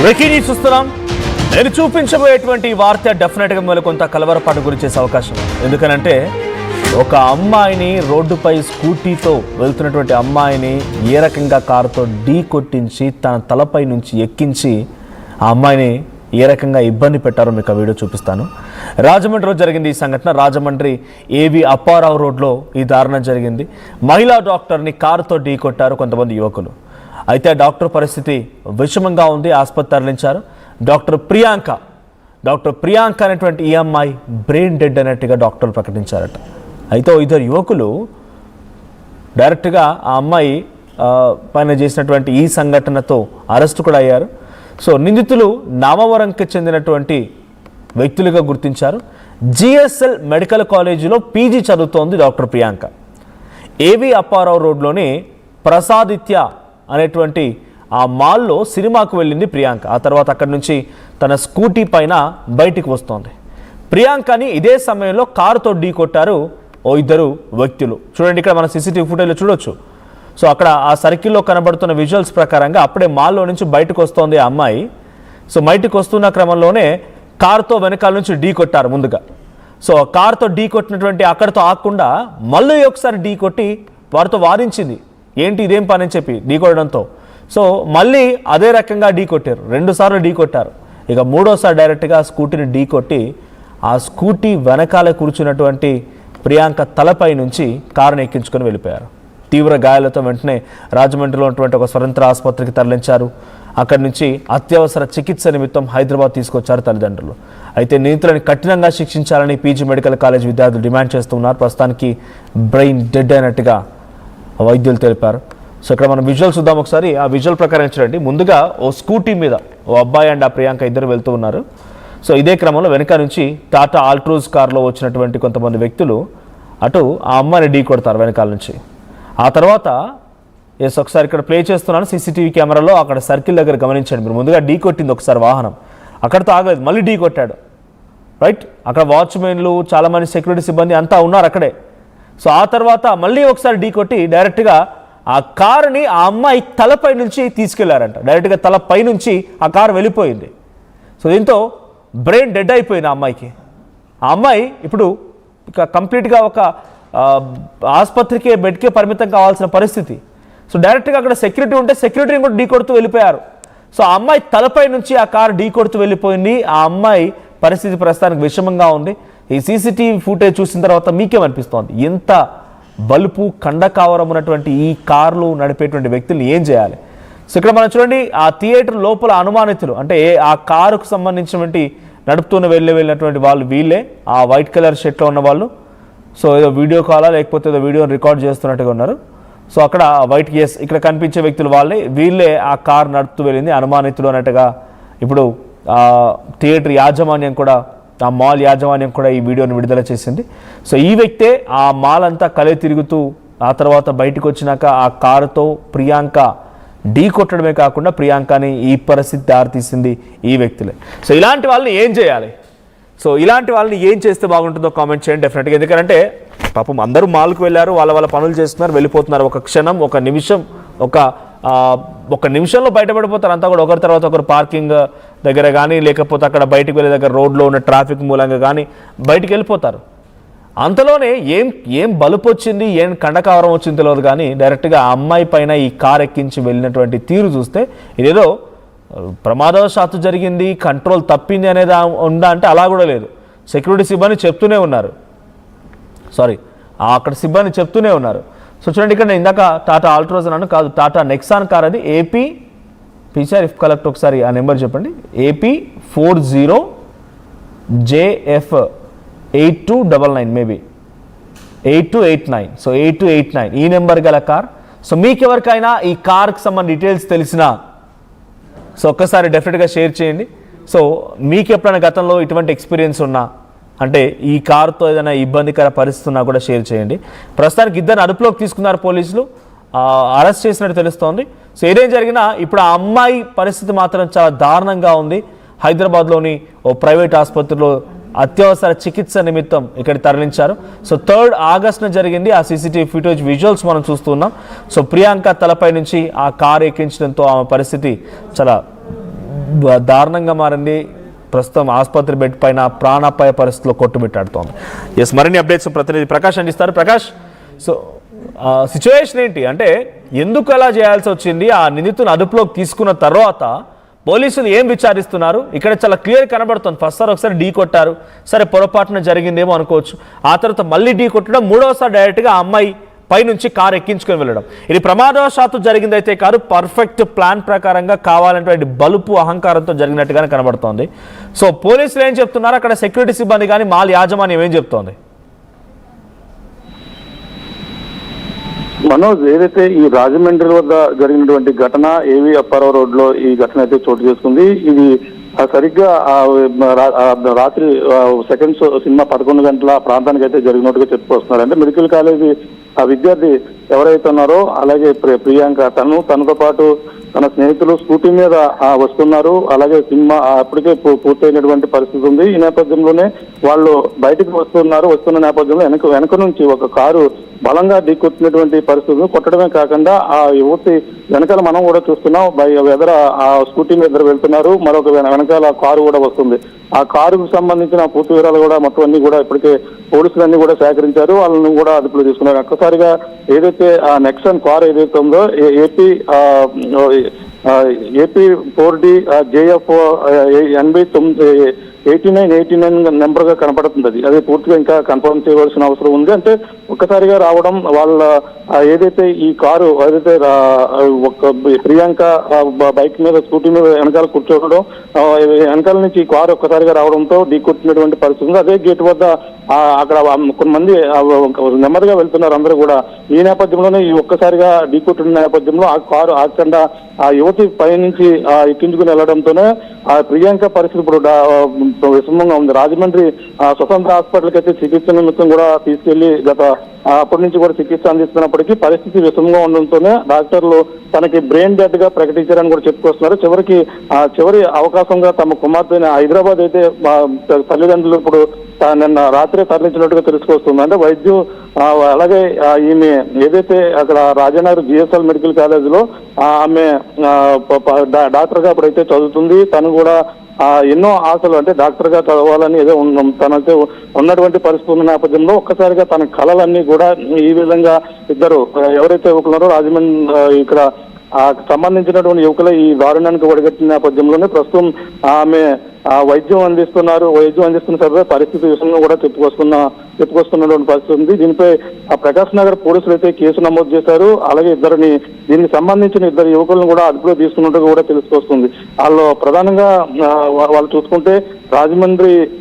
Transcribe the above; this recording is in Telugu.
బ్రేకింగ్ న్యూస్ చూస్తున్నాం. నేను చూపించబోయేటువంటి వార్త డెఫినెట్గా మిమ్మల్ని కొంత కలవరపాటు గురిచేసే అవకాశం. ఎందుకనంటే ఒక అమ్మాయిని రోడ్డుపై స్కూటీతో వెళ్తున్నటువంటి అమ్మాయిని ఏ రకంగా కారుతో ఢీ కొట్టించి తన తలపై నుంచి ఎక్కించి ఆ అమ్మాయిని ఏ రకంగా ఇబ్బంది పెట్టారో మీకు ఆ వీడియో చూపిస్తాను. రాజమండ్రిలో జరిగింది ఈ సంఘటన. రాజమండ్రి ఏవి అప్పారావు రోడ్లో ఈ దారుణం జరిగింది. మహిళా డాక్టర్ని కారుతో ఢీ కొట్టారు కొంతమంది యువకులు. అయితే డాక్టర్ పరిస్థితి విషమంగా ఉంది, ఆసుపత్రి తరలించారు. డాక్టర్ ప్రియాంక అనేటువంటి ఈ అమ్మాయి బ్రెయిన్ డెడ్ అన్నట్టుగా డాక్టర్లు ప్రకటించారట. అయితే ఇద్దరు యువకులు డైరెక్ట్గా ఆ అమ్మాయి పైన చేసినటువంటి ఈ సంఘటనతో అరెస్టు కూడా అయ్యారు. సో నిందితులు నామవరంకి చెందినటువంటి వ్యక్తులుగా గుర్తించారు. జిఎస్ఎల్ మెడికల్ కాలేజీలో పీజీ చదువుతోంది డాక్టర్ ప్రియాంక. ఏవి అప్పారావు రోడ్లోని ప్రసాదిత్య అనేటువంటి ఆ మాల్లో సినిమాకు వెళ్ళింది ప్రియాంక. ఆ తర్వాత అక్కడి నుంచి తన స్కూటీ పైన బయటికి వస్తోంది. ప్రియాంకని ఇదే సమయంలో కారుతో ఢీ కొట్టారు ఇద్దరు వ్యక్తులు. చూడండి, ఇక్కడ మన సీసీటీవీ ఫుటేజ్లో చూడొచ్చు. సో అక్కడ ఆ సర్కిల్లో కనబడుతున్న విజువల్స్ ప్రకారంగా అప్పుడే మాల్లో నుంచి బయటకు వస్తోంది ఆ అమ్మాయి. సో బయటకు వస్తున్న క్రమంలోనే కారుతో వెనకాల నుంచి ఢీ కొట్టారు ముందుగా. సో కారుతో ఢీ కొట్టినటువంటి అక్కడితో ఆగకుండా మళ్ళీ ఒకసారి ఢీ కొట్టి వారితో వారించింది. ఏంటి ఇదేం పని అని చెప్పి ఢీ కొట్టడంతో సో మళ్ళీ అదే రకంగా ఢీ కొట్టారు. 2 సార్లు ఢీ కొట్టారు. ఇక 3వసారి డైరెక్ట్గా స్కూటీని ఢీ కొట్టి ఆ స్కూటీ వెనకాల కూర్చున్నటువంటి ప్రియాంక తలపై నుంచి కారుని ఎక్కించుకొని వెళ్ళిపోయారు. తీవ్ర గాయాలతో వెంటనే రాజమండ్రిలో ఉన్నటువంటి ఒక స్వతంత్ర ఆసుపత్రికి తరలించారు. అక్కడి నుంచి అత్యవసర చికిత్స నిమిత్తం హైదరాబాద్ తీసుకొచ్చారు తల్లిదండ్రులు. అయితే నిందితులను కఠినంగా శిక్షించాలని పీజీ మెడికల్ కాలేజ్ విద్యార్థులు డిమాండ్ చేస్తున్నారు. ప్రస్తుతానికి బ్రెయిన్ డెడ్ అయినట్టుగా వైద్యులు తెలిపారు. సో ఇక్కడ మనం విజువల్ చూద్దాం ఒకసారి. ఆ విజువల్ ప్రకారం చూడండి. ముందుగా ఓ స్కూటీ మీద ఓ అబ్బాయి అండ్ ఆ ప్రియాంక ఇద్దరు వెళ్తూ ఉన్నారు. సో ఇదే క్రమంలో వెనక నుంచి టాటా ఆల్ట్రోజ్ కార్లో వచ్చినటువంటి కొంతమంది వ్యక్తులు అటు ఆ అమ్మాయిని ఢీ కొడతారు వెనకాల నుంచి. ఆ తర్వాత ఒకసారి ఇక్కడ ప్లే చేస్తున్నాను సీసీటీవీ కెమెరాలో. అక్కడ సర్కిల్ దగ్గర గమనించండి మీరు. ముందుగా ఢీ కొట్టింది ఒకసారి వాహనం, అక్కడితో ఆగలేదు, మళ్ళీ ఢీ కొట్టాడు. రైట్, అక్కడ వాచ్మెన్లు చాలామంది సెక్యూరిటీ సిబ్బంది అంతా ఉన్నారు అక్కడే. సో ఆ తర్వాత మళ్ళీ ఒకసారి ఢీ కొట్టి డైరెక్ట్గా ఆ కారుని ఆ అమ్మాయి తలపై నుంచి తీసుకెళ్లారంట. డైరెక్ట్గా తలపై నుంచి ఆ కారు వెళ్ళిపోయింది. సో దీంతో బ్రెయిన్ డెడ్ అయిపోయింది ఆ అమ్మాయికి. ఆ అమ్మాయి ఇప్పుడు ఇక కంప్లీట్గా ఒక ఆసుపత్రికే బెడ్కే పరిమితం కావాల్సిన పరిస్థితి. సో డైరెక్ట్గా అక్కడ సెక్యూరిటీ ఉంటే సెక్యూరిటీని కూడా ఢీ కొడుతూ వెళ్ళిపోయారు. సో ఆ అమ్మాయి తలపై నుంచి ఆ కారు ఢీ కొడుతూ వెళ్ళిపోయింది. ఆ అమ్మాయి పరిస్థితి ప్రస్తుతానికి విషమంగా ఉంది. ఈ సీసీటీవీ ఫుటేజ్ చూసిన తర్వాత మీకేమనిపిస్తోంది? ఎంత బలుపు కండకావరం ఉన్నటువంటి ఈ కార్లు నడిపేటువంటి వ్యక్తులు ఏం చేయాలి? సో ఇక్కడ మనం చూడండి, ఆ థియేటర్ లోపల అనుమానితులు అంటే ఆ కారుకు సంబంధించినటువంటి నడుపుతూనే వెళ్ళినటువంటి వాళ్ళు వీళ్ళే, ఆ వైట్ కలర్ షర్ట్లో ఉన్న వాళ్ళు. సో ఏదో వీడియో కాలా లేకపోతే ఏదో వీడియోని రికార్డ్ చేస్తున్నట్టుగా ఉన్నారు. సో అక్కడ వైట్ ఇక్కడ కనిపించే వ్యక్తులు వీళ్ళే ఆ కారు నడుపుతూ వెళ్ళింది అనుమానితులు అన్నట్టుగా ఇప్పుడు థియేటర్ యాజమాన్యం కూడా, ఆ మాల్ యాజమాన్యం కూడా ఈ వీడియోని విడుదల చేసింది. సో ఈ వ్యక్తే ఆ మాల్ అంతా కలే తిరుగుతూ ఆ తర్వాత బయటకు వచ్చినాక ఆ కారుతో ప్రియాంక ఢీ కొట్టడమే కాకుండా ప్రియాంకని ఈ పరిస్థితి దారితీసింది ఈ వ్యక్తులే. సో ఇలాంటి వాళ్ళని ఏం చేయాలి? సో ఇలాంటి వాళ్ళని ఏం చేస్తే బాగుంటుందో కామెంట్ చేయండి డెఫినెట్గా. ఎందుకంటే పాపం అందరూ మాల్కు వెళ్ళారు, వాళ్ళ పనులు చేస్తున్నారు, వెళ్ళిపోతున్నారు. ఒక క్షణం, ఒక నిమిషం, ఒక నిమిషంలో బయటపడిపోతారు అంతా కూడా. ఒకరి తర్వాత ఒకరు పార్కింగ్ దగ్గర కానీ లేకపోతే అక్కడ బయటకు వెళ్ళే దగ్గర రోడ్లో ఉన్న ట్రాఫిక్ మూలంగా కానీ బయటికి వెళ్ళిపోతారు. అంతలోనే ఏం బలుపు వచ్చింది, ఏం కండకావరం వచ్చింది తెలియదు కానీ డైరెక్ట్గా ఆ అమ్మాయి పైన ఈ కార్ ఎక్కించి వెళ్ళినటువంటి తీరు చూస్తే ఇదేదో ప్రమాదవశాత్తు జరిగింది, కంట్రోల్ తప్పింది అనేది ఉందా అంటే అలా కూడా లేదు. సెక్యూరిటీ సిబ్బంది చెప్తూనే ఉన్నారు, అక్కడ సిబ్బంది చెప్తూనే ఉన్నారు. సో చూడండి, ఇక్కడ నేను ఇందాక టాటా ఆల్ట్రోజ్ అన్నాను, కాదు టాటా నెక్సాన్ కార్ అది. ఏపీ పిసిఆర్ ఇఫ్ కలెక్ట్ ఒకసారి ఆ నెంబర్ చెప్పండి. AP 40JF 8299 maybe 8289. సో 8289 ఈ నెంబర్ గల కార్. సో మీకెవరికైనా ఈ కార్కి సంబంధించిన డీటెయిల్స్ తెలిసినా సో ఒక్కసారి డెఫినెట్గా షేర్ చేయండి. సో మీకు ఎప్పుడైనా గతంలో ఇటువంటి ఎక్స్పీరియన్స్ ఉన్నా అంటే ఈ కారుతో ఏదైనా ఇబ్బందికర పరిస్థితి ఉన్నా కూడా షేర్ చేయండి. ప్రస్తుతానికి ఇద్దరిని అదుపులోకి తీసుకున్నారు పోలీసులు, అరెస్ట్ చేసినట్టు తెలుస్తోంది. సో ఏదేం జరిగినా ఇప్పుడు ఆ అమ్మాయి పరిస్థితి మాత్రం చాలా దారుణంగా ఉంది. హైదరాబాద్లోని ఓ ప్రైవేట్ ఆసుపత్రిలో అత్యవసర చికిత్స నిమిత్తం ఇక్కడ తరలించారు. సో 3rd ఆగస్టున జరిగింది. ఆ సీసీటీవీ ఫుటేజ్ విజువల్స్ మనం చూస్తున్నాం. సో ప్రియాంక తలపై నుంచి ఆ కారు ఎక్కించడంతో ఆమె పరిస్థితి చాలా దారుణంగా మారింది. ప్రస్తుతం ఆసుపత్రి బెడ్ పైన ప్రాణాపాయ పరిస్థితిలో కొట్టుమిట్టాడుతోంది. ఎస్, మరిన్ని అప్డేట్స్ ప్రతినిధి ప్రకాష్ అందిస్తారు. ప్రకాష్, సో సిచ్యువేషన్ ఏంటి అంటే ఎందుకు అలా చేయాల్సి వచ్చింది? ఆ నిందితుని అదుపులోకి తీసుకున్న తర్వాత పోలీసులు ఏం విచారిస్తున్నారు? ఇక్కడ చాలా క్లియర్ కనబడుతుంది. ఫస్ట్ సార్ ఒకసారి ఢీ కొట్టారు, సరే పొరపాటున జరిగిందేమో అనుకోవచ్చు. ఆ తర్వాత మళ్ళీ ఢీ కొట్టడం, మూడవసారి డైరెక్ట్గా ఆ అమ్మాయి పైనుంచి కారు ఎక్కించుకొని వెళ్ళడం. ఇది ప్రమాదవశాత్తు జరిగిందైతే కాదు, పర్ఫెక్ట్ ప్లాన్ ప్రకారంగా కావాలంటే బలుపు అహంకారంతో జరిగినట్టుగానే కనబడుతోంది. సో పోలీసులు ఏం చెప్తున్నారు, అక్కడ సెక్యూరిటీ సిబ్బంది కానీ మాల్ యాజమాన్యం ఏం చెప్తోంది? మనోజ్, ఏదైతే ఈ రాజమండ్రి వద్ద జరిగినటువంటి ఘటన ఏవి అప్పారావు రోడ్ లో ఈ ఘటన అయితే చోటు చేసుకుంది. ఇది సరిగ్గా రాత్రి సెకండ్ షో సినిమా 11 గంటల ప్రాంతానికి అయితే జరిగినట్టుగా చెప్పుకొస్తున్నారు. అంటే మెడికల్ కాలేజీ ఆ విద్యార్థి ఎవరైతే ఉన్నారో, అలాగే ప్రియాంక తనతో పాటు తన స్నేహితులు స్కూటీ మీద వస్తున్నారు. అలాగే సినిమా అప్పటికే పూర్తయినటువంటి పరిస్థితి ఉంది. ఈ నేపథ్యంలోనే వాళ్ళు బయటకు వస్తున్న నేపథ్యంలో వెనక నుంచి ఒక కారు బలంగా ఢీకొట్టినటువంటి పరిస్థితులు. కొట్టడమే కాకుండా ఆ యువతి వెనకాల మనం కూడా చూస్తున్నాం, ఎదర ఆ స్కూటీ మీద ఇద్దరు వెళ్తున్నారు, మరొక వెనకాల కారు కూడా వస్తుంది. ఆ కారుకు సంబంధించిన పూర్తి వివరాలు కూడా మొత్తం అన్ని కూడా ఇప్పటికే పోలీసులన్నీ కూడా సేకరించారు, వాళ్ళని కూడా అదుపులో తీసుకున్నారు. ఒక్కసారిగా ఏదైతే ఆ నెక్సన్ కారు ఏదైతే ఉందో ఏపీ 4D JF 89 నెంబర్ గా కనపడుతుంది. అది పూర్తిగా ఇంకా కన్ఫర్మ్ చేయవలసిన అవసరం ఉంది. అంటే ఒక్కసారిగా రావడం, వాళ్ళ ఏదైతే ఈ కారు ఏదైతే ప్రియాంక బైక్ మీద స్కూటీ మీద వెనకాల కూర్చోవడం, వెనకాల నుంచి ఈ కారు ఒక్కసారిగా రావడంతో ఢీకొట్టినటువంటి పరిస్థితి ఉంది. అదే గేట్ వద్ద అక్కడ కొంతమంది నెమ్మదిగా వెళ్తున్నారు అందరూ కూడా. ఈ నేపథ్యంలోనే ఈ ఒక్కసారిగా ఢీకొట్టిన నేపథ్యంలో ఆ కారు ఆగకుండా ఆ యువతి పైనుంచి ఎక్కించుకుని వెళ్లడంతోనే ఆ ప్రియాంక పరిస్థితి ఇప్పుడు విషమంగా ఉంది. రాజమండ్రి స్వతంత్ర హాస్పిటల్కి అయితే చికిత్స నిమిత్తం కూడా తీసుకెళ్లి అప్పటి నుంచి కూడా చికిత్స అందిస్తున్నప్పటికీ పరిస్థితి విషమంగా ఉండడంతోనే డాక్టర్లు తనకి బ్రెయిన్ డెడ్ గా ప్రకటించారని కూడా చెప్పుకొస్తున్నారు. చివరి అవకాశంగా తమ కుమార్తెని హైదరాబాద్ అయితే తల్లిదండ్రులు ఇప్పుడు నిన్న రాత్రి తరలించినట్టుగా తెలుసుకొస్తుంది. అంటే వైద్యం అలాగే ఈమె ఏదైతే అక్కడ రాజానగర్ GSL మెడికల్ కాలేజీలో ఆమె డాక్టర్ గా ఇప్పుడైతే చదువుతుంది. తను కూడా ఎన్నో ఆశలు, అంటే డాక్టర్ గా చదవాలని ఏదో తనైతే ఉన్నటువంటి పరిస్థితి ఉన్న నేపథ్యంలో ఒక్కసారిగా తన కళలన్నీ కూడా ఈ విధంగా ఇద్దరు ఎవరైతే యువకులున్నారో రాజమండ్రి ఇక్కడ సంబంధించినటువంటి యువకుల ఈ దారుణానికి ఒడిగట్టిన నేపథ్యంలోనే ప్రస్తుతం ఆమె వైద్యం అందిస్తున్న సరే పరిస్థితి విషయంలో కూడా చెప్పుకొస్తున్నటువంటి పరిస్థితి ఉంది. దీనిపై ప్రకాశ్ నగర్ పోలీసులు అయితే కేసు నమోదు చేశారు. అలాగే దీనికి సంబంధించిన ఇద్దరు యువకులను కూడా అదుపులో తీసుకున్నట్టుగా కూడా తెలుసుకొస్తుంది. వాళ్ళు ప్రధానంగా వాళ్ళు చూసుకుంటే రాజమండ్రి